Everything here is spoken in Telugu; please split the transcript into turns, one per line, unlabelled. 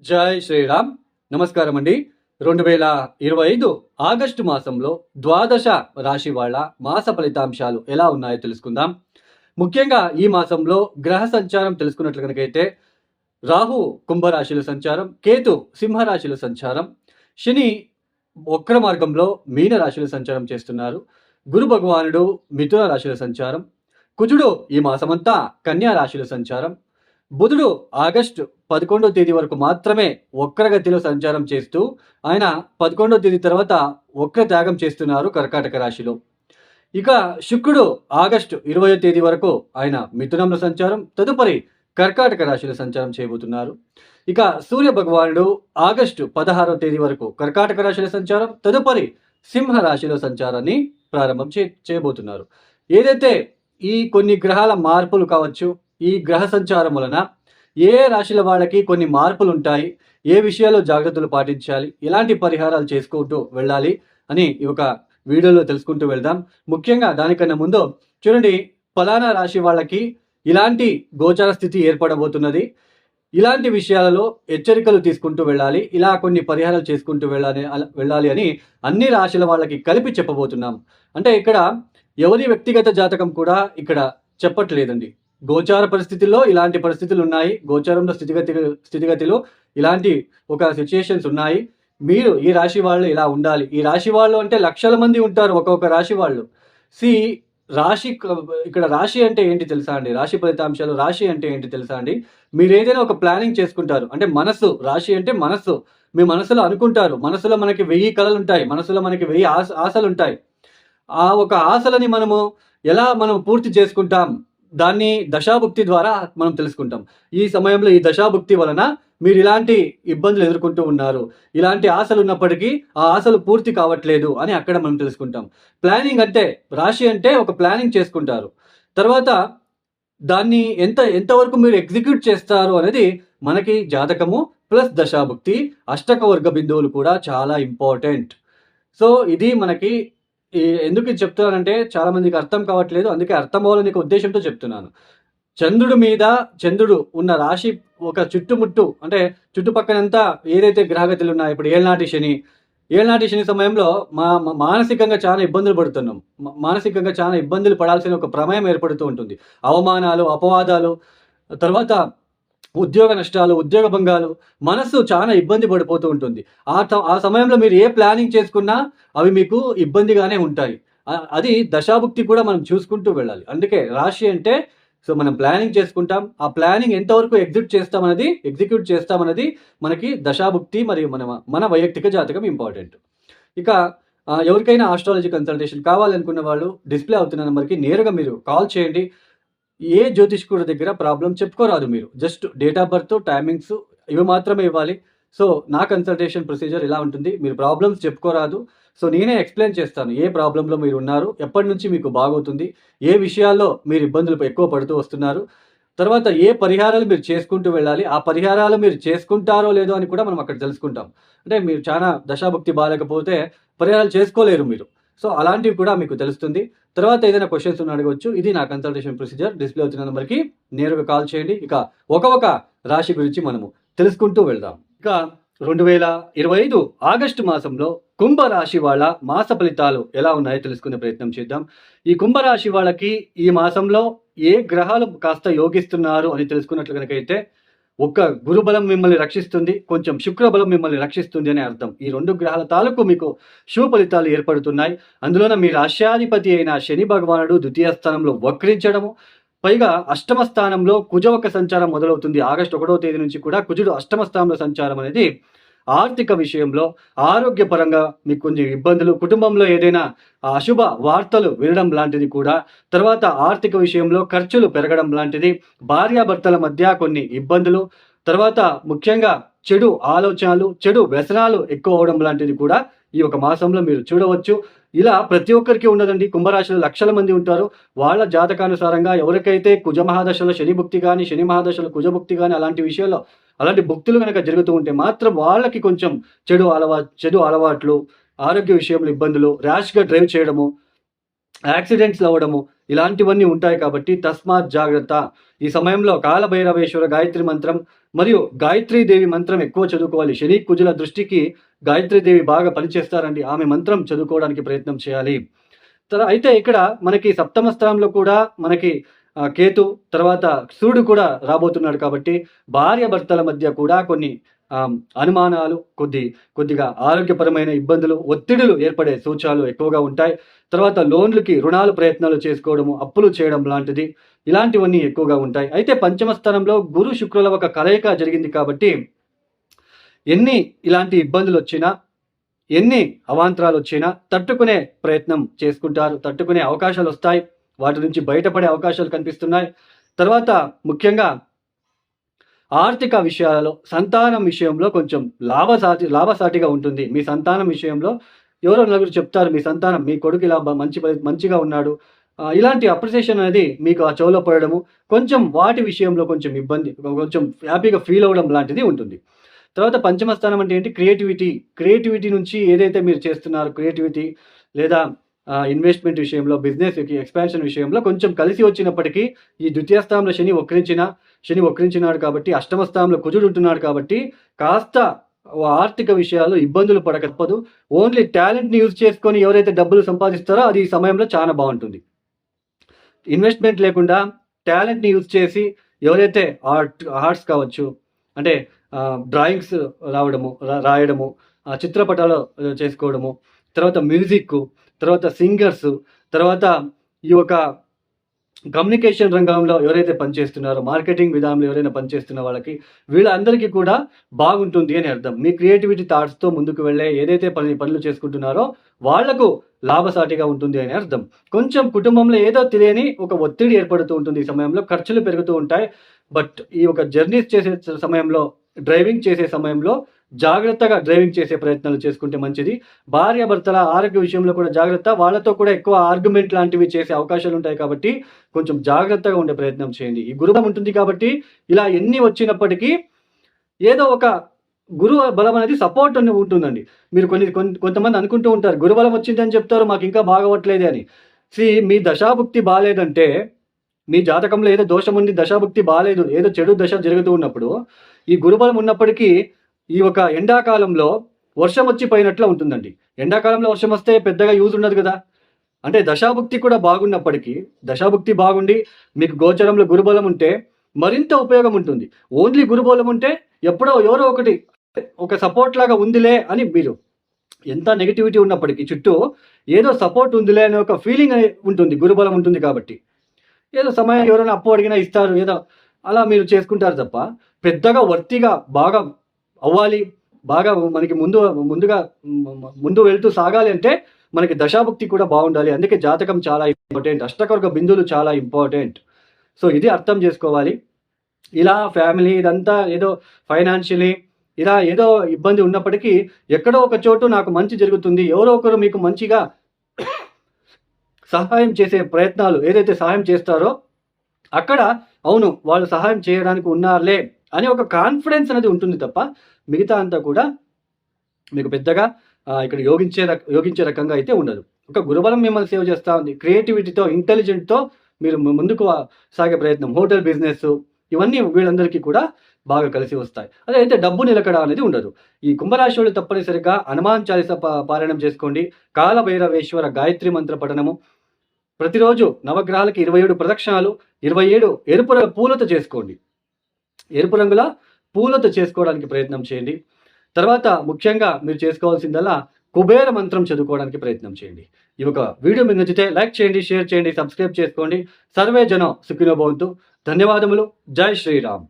జై శ్రీరామ్. నమస్కారం అండి. 2025 ఆగస్టు మాసంలో ద్వాదశ రాశి వాళ్ళ మాస ఫలితాంశాలు ఎలా ఉన్నాయో తెలుసుకుందాం. ముఖ్యంగా ఈ మాసంలో గ్రహ సంచారం తెలుసుకున్నట్లు కనుకైతే రాహు కుంభరాశిలో సంచారం, కేతు సింహరాశిలో సంచారం, శని వక్ర మార్గంలో మీన రాశిలో సంచారం చేస్తున్నారు, గురు భగవానుడు మిథున రాశిలో సంచారం, కుజుడు ఈ మాసమంతా కన్యా రాశిలో సంచారం, బుధుడు ఆగస్టు 11వ తేదీ వరకు మాత్రమే వక్రగతిలో సంచారం చేస్తూ ఆయన 11వ తేదీ తర్వాత వక్ర త్యాగం చేస్తున్నారు కర్కాటక రాశిలో. ఇక శుక్రుడు ఆగస్టు 20వ తేదీ వరకు ఆయన మిథునంలో సంచారం, తదుపరి కర్కాటక రాశిలో సంచారం చేయబోతున్నారు. ఇక సూర్య భగవానుడు ఆగస్టు 16వ తేదీ వరకు కర్కాటక రాశిలో సంచారం, తదుపరి సింహ రాశిలో సంచారాన్ని ప్రారంభం చేయబోతున్నారు. ఏదైతే ఈ కొన్ని గ్రహాల మార్పులు కావచ్చు, ఈ గ్రహ సంచారం వలన ఏ రాశుల వాళ్ళకి కొన్ని మార్పులు ఉంటాయి, ఏ విషయాల్లో జాగ్రత్తలు పాటించాలి, ఎలాంటి పరిహారాలు చేసుకుంటూ వెళ్ళాలి అని ఈ ఒక వీడియోలో తెలుసుకుంటూ వెళ్దాం. ముఖ్యంగా దానికన్నా ముందు చూడండి, ఫలానా రాశి వాళ్ళకి ఇలాంటి గోచార స్థితి ఏర్పడబోతున్నది, ఇలాంటి విషయాలలో హెచ్చరికలు తీసుకుంటూ వెళ్ళాలి, ఇలా కొన్ని పరిహారాలు చేసుకుంటూ వెళ్ళాలి అని అన్ని రాశుల వాళ్ళకి కలిపి చెప్పబోతున్నాం. అంటే ఇక్కడ ఎవరి వ్యక్తిగత జాతకం కూడా ఇక్కడ చెప్పట్లేదండి. గోచార పరిస్థితుల్లో ఇలాంటి పరిస్థితులు ఉన్నాయి, గోచారంలో స్థితిగతిలో ఇలాంటి ఒక సిచ్యుయేషన్స్ ఉన్నాయి, మీరు ఈ రాశి వాళ్ళు ఇలా ఉండాలి. ఈ రాశి వాళ్ళు అంటే లక్షల మంది ఉంటారు ఒక్కొక్క రాశి వాళ్ళు. సి రాశి ఇక్కడ రాశి అంటే ఏంటి తెలుసా అండి? రాశి ఫలితాంశాలు రాశి అంటే ఏంటి తెలుసా అండి? మీరు ఏదైనా ఒక ప్లానింగ్ చేసుకుంటారు అంటే మనస్సు, రాశి అంటే మనస్సు. మీ మనసులో అనుకుంటారు, మనసులో మనకి 1000 కళలు ఉంటాయి, మనసులో మనకి 1000 ఆశలు ఉంటాయి. ఆ ఒక ఆశలని మనం పూర్తి చేసుకుంటాం, దాన్ని దశాభుక్తి ద్వారా మనం తెలుసుకుంటాం. ఈ సమయంలో ఈ దశాభుక్తి వలన మీరు ఇలాంటి ఇబ్బందులు ఎదుర్కొంటూ ఉన్నారు, ఇలాంటి ఆశలు ఉన్నప్పటికీ ఆ ఆశలు పూర్తి కావట్లేదు అని అక్కడ మనం తెలుసుకుంటాం. ప్లానింగ్ అంటే, రాశి అంటే ఒక ప్లానింగ్ చేసుకుంటారు, తర్వాత దాన్ని ఎంతవరకు మీరు ఎగ్జిక్యూట్ చేస్తారు అనేది మనకి జాతకము ప్లస్ దశాభుక్తి, అష్టక వర్గ బిందువులు కూడా చాలా ఇంపార్టెంట్. సో ఇది మనకి ఎందుకు ఇది చెప్తున్నానంటే చాలా మందికి అర్థం కావట్లేదు, అందుకే అర్థం అవ్వాలనే ఉద్దేశంతో చెప్తున్నాను. చంద్రుడు ఉన్న రాశి ఒక చుట్టుముట్టు అంటే చుట్టుపక్కనంతా ఏదైతే గ్రహగతులు ఉన్నాయో, ఇప్పుడు ఏళ్ళనాటి శని సమయంలో మానసికంగా చాలా ఇబ్బందులు పడుతున్నాం, మానసికంగా చాలా ఇబ్బందులు పడాల్సిన ఒక ప్రమేయం ఏర్పడుతూ ఉంటుంది. అవమానాలు, అపవాదాలు, తర్వాత ఉద్యోగ నష్టాలు, ఉద్యోగ భంగాలు, మనస్సు చాలా ఇబ్బంది పడిపోతూ ఉంటుంది. ఆ సమయంలో మీరు ఏ ప్లానింగ్ చేసుకున్నా అవి మీకు ఇబ్బందిగానే ఉంటాయి. అది దశాభుక్తి కూడా మనం చూసుకుంటూ వెళ్ళాలి. అందుకే రాశి అంటే సో మనం ప్లానింగ్ చేసుకుంటాం, ఆ ప్లానింగ్ ఎంతవరకు ఎగ్జిక్యూట్ చేస్తామన్నది మనకి దశాభుక్తి మరియు మన వైయక్తిక జాతకం ఇంపార్టెంట్. ఇక ఎవరికైనా ఆస్ట్రాలజీ కన్సల్టేషన్ కావాలనుకున్న వాళ్ళు డిస్ప్లే అవుతున్న నెంబర్కి నేరుగా మీరు కాల్ చేయండి. ఏ జ్యోతిష్కుడి దగ్గర ప్రాబ్లం చెప్పుకోరాదు, మీరు just date of birth, timings ఇవి మాత్రమే ఇవ్వాలి. సో నా కన్సల్టేషన్ ప్రొసీజర్ ఇలా ఉంటుంది, మీరు ప్రాబ్లమ్స్ చెప్పుకోరాదు. సో నేనే ఎక్స్ప్లెయిన్ చేస్తాను ఏ ప్రాబ్లంలో మీరు ఉన్నారు, ఎప్పటి నుంచి మీకు బాగవుతుంది, ఏ విషయాల్లో మీరు ఇబ్బందులు ఎక్కువ పడుతూ వస్తున్నారు, తర్వాత ఏ పరిహారాలు మీరు చేసుకుంటూ వెళ్ళాలి, ఆ పరిహారాలు మీరు చేసుకుంటారో లేదో అని కూడా మనం అక్కడ తెలుసుకుంటాం. అంటే మీరు చాలా దశాభుక్తి బాగాలేకపోతే పరిహారాలు చేసుకోలేరు మీరు. సో అలాంటివి కూడా మీకు తెలుస్తుంది. తర్వాత ఏదైనా క్వశ్చన్స్ ఉన్న అడగవచ్చు. ఇది నా కన్సల్టేషన్ ప్రొసీజర్. డిస్ప్లే అవుతున్న నెంబర్కి నేరుగా కాల్ చేయండి. ఇక ఒక రాశి గురించి మనము తెలుసుకుంటూ వెళ్దాం. ఇక 2025 ఆగస్టు మాసంలో కుంభరాశి వాళ్ళ మాస ఫలితాలు ఎలా ఉన్నాయో తెలుసుకునే ప్రయత్నం చేద్దాం. ఈ కుంభరాశి వాళ్ళకి ఈ మాసంలో ఏ గ్రహాలు కాస్త యోగిస్తున్నారు అని తెలుసుకున్నట్లు కనుకైతే ఒక్క గురుబలం మిమ్మల్ని రక్షిస్తుంది, కొంచెం శుక్రబలం మిమ్మల్ని రక్షిస్తుంది అనే అర్థం. ఈ 2 గ్రహాల తాలూకు మీకు శుభ ఫలితాలు ఏర్పడుతున్నాయి. అందులోన మీ రాశ్యాధిపతి అయిన శని భగవానుడు ద్వితీయ స్థానంలో వక్రించడము, పైగా అష్టమ స్థానంలో కుజవక సంచారం మొదలవుతుంది. ఆగస్టు 1వ తేదీ నుంచి కూడా కుజుడు అష్టమ స్థానంలో సంచారం అనేది ఆర్థిక విషయంలో, ఆరోగ్యపరంగా మీకు కొంచెం ఇబ్బందులు, కుటుంబంలో ఏదైనా అశుభ వార్తలు వినడం లాంటిది కూడా, తర్వాత ఆర్థిక విషయంలో ఖర్చులు పెరగడం లాంటిది, భార్యాభర్తల మధ్య కొన్ని ఇబ్బందులు, తర్వాత ముఖ్యంగా చెడు ఆలోచనలు, చెడు వ్యసనాలు ఎక్కువ అవడం లాంటిది కూడా ఈ ఒక మాసంలో మీరు చూడవచ్చు. ఇలా ప్రతి ఒక్కరికి ఉన్నదండి. కుంభరాశిలో లక్షల మంది ఉంటారు. వాళ్ళ జాతకానుసారంగా ఎవరికైతే కుజమహాదశలో శని భుక్తి కానీ, శని మహాదశలో కుజభుక్తి కానీ అలాంటి విషయాల్లో అలాంటి భుక్తులు కనుక జరుగుతూ ఉంటే మాత్రం వాళ్ళకి కొంచెం చెడు అలవాట్లు, ఆరోగ్య విషయంలో ఇబ్బందులు, ర్యాష్గా డ్రైవ్ చేయడము, యాక్సిడెంట్స్ అవ్వడము ఇలాంటివన్నీ ఉంటాయి కాబట్టి తస్మాత్ జాగ్రత్త. ఈ సమయంలో కాలభైరవేశ్వర గాయత్రి మంత్రం మరియు గాయత్రీదేవి మంత్రం ఎక్కువ చదువుకోవాలి. శని కుజుల దృష్టికి గాయత్రీదేవి బాగా పనిచేస్తారండి. ఆమె మంత్రం చదువుకోవడానికి ప్రయత్నం చేయాలి. అయితే ఇక్కడ మనకి సప్తమ స్థానంలో కూడా మనకి కేతు, తర్వాత సూర్యుడు కూడా రాబోతున్నాడు కాబట్టి భార్యాభర్తల మధ్య కూడా కొన్ని అనుమానాలు, కొద్దిగా ఆరోగ్యపరమైన ఇబ్బందులు, ఒత్తిడులు ఏర్పడే సూచనలు ఎక్కువగా ఉంటాయి. తర్వాత లోన్లకి రుణాలు ప్రయత్నాలు చేసుకోవడము, అప్పులు చేయడం లాంటిది ఇలాంటివన్నీ ఎక్కువగా ఉంటాయి. అయితే పంచమ స్థానంలో గురు శుక్రుల ఒక కలయిక జరిగింది కాబట్టి ఎన్ని ఇలాంటి ఇబ్బందులు వచ్చినా, ఎన్ని అవాంతరాలు వచ్చినా తట్టుకునే ప్రయత్నం చేసుకుంటారు. తట్టుకునే అవకాశాలు వస్తాయి. వాటి నుంచి బయటపడే అవకాశాలు కనిపిస్తున్నాయి. తర్వాత ముఖ్యంగా ఆర్థిక విషయాలలో సంతానం విషయంలో కొంచెం లాభసాటిగా ఉంటుంది. మీ సంతానం విషయంలో ఎవరో నలుగురు చెప్తారు, మీ సంతానం, మీ కొడుకు ఇలా మంచిగా ఉన్నాడు, ఇలాంటి అప్రిసియేషన్ అనేది మీకు ఆ చెవులో పడడము, కొంచెం వాటి విషయంలో కొంచెం ఇబ్బంది, కొంచెం హ్యాపీగా ఫీల్ అవ్వడం లాంటిది ఉంటుంది. తర్వాత పంచమ స్థానం అంటే ఏంటి? క్రియేటివిటీ నుంచి ఏదైతే మీరు చేస్తున్నారో క్రియేటివిటీ లేదా ఇన్వెస్ట్మెంట్ విషయంలో, బిజినెస్ ఎక్స్పాన్షన్ విషయంలో కొంచెం కలిసి వచ్చినప్పటికీ ఈ ద్వితీయ స్థానంలో శని వక్రించినాడు కాబట్టి, అష్టమ స్థానంలో కుజుడు ఉంటున్నాడు కాబట్టి కాస్త ఆర్థిక విషయాలు ఇబ్బందులు పడక తప్పదు. ఓన్లీ టాలెంట్ని యూజ్ చేసుకొని ఎవరైతే డబ్బులు సంపాదిస్తారో అది ఈ సమయంలో చాలా బాగుంటుంది. ఇన్వెస్ట్మెంట్ లేకుండా టాలెంట్ని యూజ్ చేసి ఎవరైతే ఆర్ట్స్ కావచ్చు, అంటే డ్రాయింగ్స్ రాయడము, చిత్రపటాలు చేసుకోవడము, తర్వాత మ్యూజిక్, తర్వాత సింగర్స్, తర్వాత ఈ యొక్క కమ్యూనికేషన్ రంగంలో ఎవరైతే పనిచేస్తున్నారో, మార్కెటింగ్ విధానంలో ఎవరైనా పనిచేస్తున్న వాళ్ళకి, వీళ్ళందరికీ కూడా బాగుంటుంది అని అర్థం. మీ క్రియేటివిటీ థాట్స్తో ముందుకు వెళ్ళే ఏదైతే పనులు చేసుకుంటున్నారో వాళ్లకు లాభసాటిగా ఉంటుంది అని అర్థం. కొంచెం కుటుంబంలో ఏదో తెలియని ఒక ఒత్తిడి ఏర్పడుతూ ఉంటుంది. ఈ సమయంలో ఖర్చులు పెరుగుతూ ఉంటాయి. బట్ ఈ ఒక జర్నీస్ చేసే సమయంలో, డ్రైవింగ్ చేసే సమయంలో జాగ్రత్తగా డ్రైవింగ్ చేసే ప్రయత్నాలు చేసుకుంటే మంచిది. భార్యాభర్తల ఆరోగ్య విషయంలో కూడా జాగ్రత్త. వాళ్ళతో కూడా ఎక్కువ ఆర్గ్యుమెంట్ లాంటివి చేసే అవకాశాలు ఉంటాయి కాబట్టి కొంచెం జాగ్రత్తగా ఉండే ప్రయత్నం చేయండి. ఈ గురుబలం ఉంటుంది కాబట్టి ఇలా ఎన్ని వచ్చినప్పటికీ ఏదో ఒక గురువు బలం అనేది సపోర్ట్ అని ఉంటుందండి. మీరు కొంతమంది అనుకుంటూ ఉంటారు, గురుబలం వచ్చిందని చెప్తారు, మాకు ఇంకా బాగవట్లేదే అని. మీ దశాభుక్తి బాగాలేదంటే, మీ జాతకంలో ఏదో దోషం ఉంది, దశాభుక్తి బాగాలేదు, ఏదో చెడు దశ జరుగుతూ ఉన్నప్పుడు ఈ గురుబలం ఉన్నప్పటికీ ఈ ఒక ఎండాకాలంలో వర్షం వచ్చి పోయినట్లు ఉంటుందండి. ఎండాకాలంలో వర్షం వస్తే పెద్దగా యూజ్ ఉండదు కదా. అంటే దశాభుక్తి కూడా బాగున్నప్పటికీ, దశాభుక్తి బాగుండి మీకు గోచరంలో గురుబలం ఉంటే మరింత ఉపయోగం ఉంటుంది. ఓన్లీ గురుబలం ఉంటే ఎప్పుడో ఎవరో ఒక సపోర్ట్ లాగా ఉందిలే అని, మీరు ఎంత నెగిటివిటీ ఉన్నప్పటికీ చుట్టూ ఏదో సపోర్ట్ ఉందిలే అనే ఒక ఫీలింగ్ ఉంటుంది. గురుబలం ఉంటుంది కాబట్టి ఏదో సమయం ఎవరైనా అప్పు అడిగినా ఇస్తారు, ఏదో అలా మీరు చేసుకుంటారు తప్ప పెద్దగా వర్తిగా బాగా అవ్వాలి, బాగా మనకి ముందు వెళ్తూ సాగాలి అంటే మనకి దశాభుక్తి కూడా బాగుండాలి. అందుకే జాతకం చాలా ఇంపార్టెంట్, అష్టకర్గ బిందువులు చాలా ఇంపార్టెంట్. సో ఇది అర్థం చేసుకోవాలి. ఇలా ఫ్యామిలీ ఇదంతా ఏదో ఫైనాన్షియలీ ఇలా ఏదో ఇబ్బంది ఉన్నప్పటికీ ఎక్కడో ఒక చోటు నాకు మంచి జరుగుతుంది, ఎవరో ఒకరు మీకు మంచిగా సహాయం చేసే ప్రయత్నాలు, ఏదైతే సహాయం చేస్తారో అక్కడ అవును వాళ్ళు సహాయం చేయడానికి ఉన్నారులే అని ఒక కాన్ఫిడెన్స్ అనేది ఉంటుంది తప్ప మిగతా అంతా కూడా మీకు పెద్దగా ఇక్కడ యోగించే రకంగా అయితే ఉండదు. ఒక గురుబలం మిమ్మల్ని సేవ్ చేస్తూ ఉంది. క్రియేటివిటీతో, ఇంటెలిజెంట్తో మీరు ముందుకు సాగే ప్రయత్నం, హోటల్ బిజినెస్, ఇవన్నీ వీళ్ళందరికీ కూడా బాగా కలిసి వస్తాయి. అదైతే డబ్బు నిలకడ అనేది ఉండదు. ఈ కుంభరాశి వాళ్ళు తప్పనిసరిగా హనుమాన్ చాలీసా పారాయణం చేసుకోండి. కాలభైరవేశ్వర గాయత్రి మంత్ర పఠనము ప్రతిరోజు నవగ్రహాలకి 27 ప్రదక్షిణాలు, 27 ఎరుపు పూలతో చేసుకోండి. ఎరుపు రంగుల పూలతో చేసుకోవడానికి ప్రయత్నం చేయండి. తర్వాత ముఖ్యంగా మీరు చేసుకోవాల్సిందల్లా కుబేర మంత్రం చదువుకోవడానికి ప్రయత్నం చేయండి. ఈ ఒక వీడియో మీకు నచ్చితే లైక్ చేయండి, షేర్ చేయండి, సబ్స్క్రైబ్ చేసుకోండి. సర్వే జనం సుఖినో భవంతు. ధన్యవాదములు. జై శ్రీరామ్.